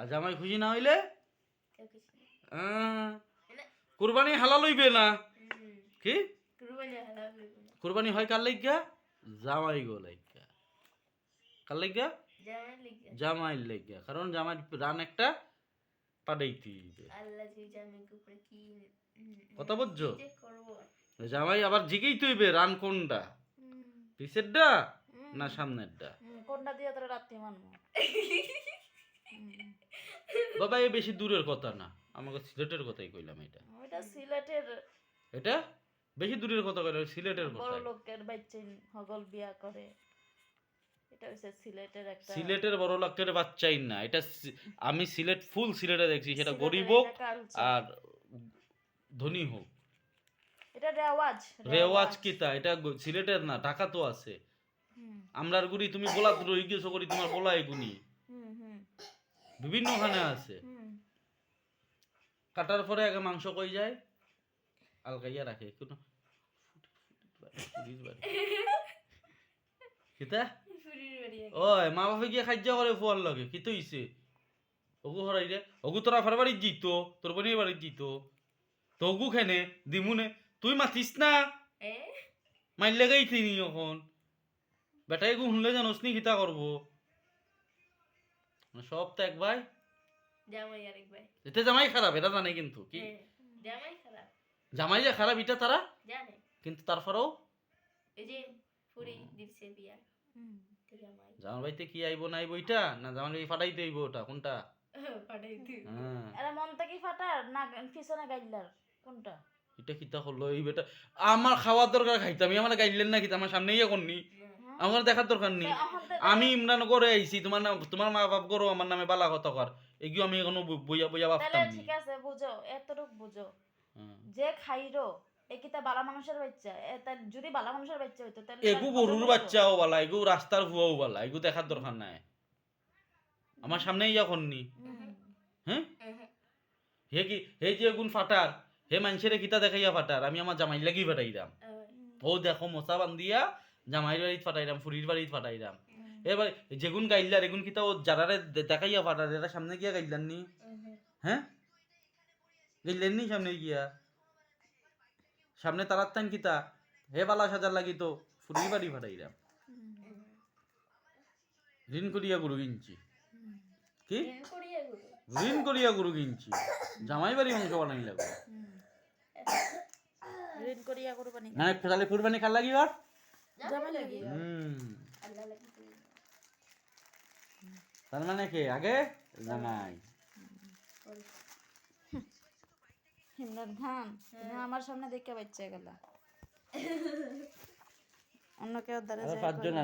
আর জামাই খুশি না হইলে কেউ কিছু না। কুরবানি হালাল হইবে না। কি কুরবানি হালাল হইবে না। কুরবানি হয় কার লাইগা? জামাই গো লাইগা। কার লাইগা? জামাই লিগে। জামাইয়ের লাইগা। কারণ জামাই রান একটা পাঠাইতে হইবে। আল্লাহ যে জামাইকে উপরে কি কথা বুঝছো? কি যে করবো। জামাই আবার জিগেই তো হইবে রান কোনটা, পিছেরটা না সামনেরটা। কোনটা দিয়ে তোরা রাত্রি মানবো? বাবা এ বেশি দূরের কথা না, আমাকে সিলেটের কথাই কইলাম। ওইটা সিলেটের এটা বেশি দূরের কথা কইলাম, সিলেটের কথা। বড় লোকের বাচ্চা হগল বিয়া করে, এটা হচ্ছে সিলেটের একটা। সিলেটের বড় লোকের বাচ্চাই না এটা। আমি সিলেট ফুল সিলেটে দেখছি, সেটা সিলেটের গরিব একটা হোক culture। আর ধনী হোক। এটা রেওয়াজ রেওয়াজ কিতা এটা সিলেটের না, ঢাকা তো আছে। আমরার গুড়ি তুমি বলা তো রই গেছো করি, তোমার বলা এগুনি বিভিন্ন ওখানে আছে। কাটার পরে আগে মাংস কই যায় আলকাইয়া রাখে কোনো কিতা ওই মা বাপে গিয়ে খাদ্য করে ফুয়ার লগে কি তো হইছে ওগু হরাই রে ওগু তোরা ফার বাড়ি জিত তোর বোনের বাড়ি জিত তো ওগু খেনে দিমুনে তুই মাতিস না মাইলে গাইছি নি এখন বেটাই গু শুনলে জানোস নি কিতা করবো সব তো এক ভাই জামাই আরেক ভাই। এতে জামাই খারাপ এটা জানে কিন্তু কি জামাই খারাপ জামাই যে খারাপ এটা তারা জানে, কিন্তু তারপরেও এই যে ফুরি দিছে বিয়া তো জামাই জামার বাড়িতে কি আইবো না আইবো এটা না জামার বাড়ি ফাটাইতে আইবো ওটা কোনটা পাঠাই দিই। এরা মন থেকে ফাটার না পিছনে গাইলার কোনটা? এটা কিতা হলো এই বেটা আমার খাওয়ার দরকার খাইতাম আমার গাইলেন না কিতা আমার সামনে ইয়ে করনি আমার দেখার দরকার নেই। আমি ইমরান করে আইছি তোমার নাম তোমার মা বাপ করো আমার নামে বালা কথা কর এগুলো আমি এখনো বইয়া বইয়া ভাবতাম তাহলে ঠিক আছে বুঝো এতটুকু বুঝো যে খাইরো একিতা বালা মানুষের বাচ্চা যদি বালা মানুষের বাচ্চা হইতো তাহলে এগু গরুর বাচ্চাও বালা এগু রাস্তার ভুয়াও বালা এগু দেখার দরকার নাই আমার সামনে ইয়া করনি। হ্যাঁ হে কি হে যে গুণ ফাটার হে মানুষের কিতা দেখাইয়া ফাটার আমি আমার জামাই লাগি ফাটাইলাম ও দেখো মশা বান্ধিয়া জামাইর বাড়িতে ফাটাইলাম ফুরির বাড়িতে ফাটাইলাম এবার যেগুন গাইলার এগুন কিতা ও যারারে দেখাইয়া ফাটার এরা সামনে গিয়া গাইলার নি হ্যাঁ গাইলেন নি সামনে গিয়া সামনে তারার টাইম কিতা হে বালা সাজার লাগি তো ফুরির বাড়ি ফাটাইলাম ঋণ করিয়া গরু কিনছি কি ঋণ করিয়া গরু কিনছি জামাই বাড়ি মাংস বানাই লাগবে ঋণ করিয়া কুরবানি না তাহলে কুরবানি কার লাগি আর জামাই লাগি আল্লাহ লাগি তার মানে কে আগে জামাই ইমরান খান তুমি আমার সামনে দেখে বাচ্চা গেলা অন্য কেউ দ্বারা পাঁচজন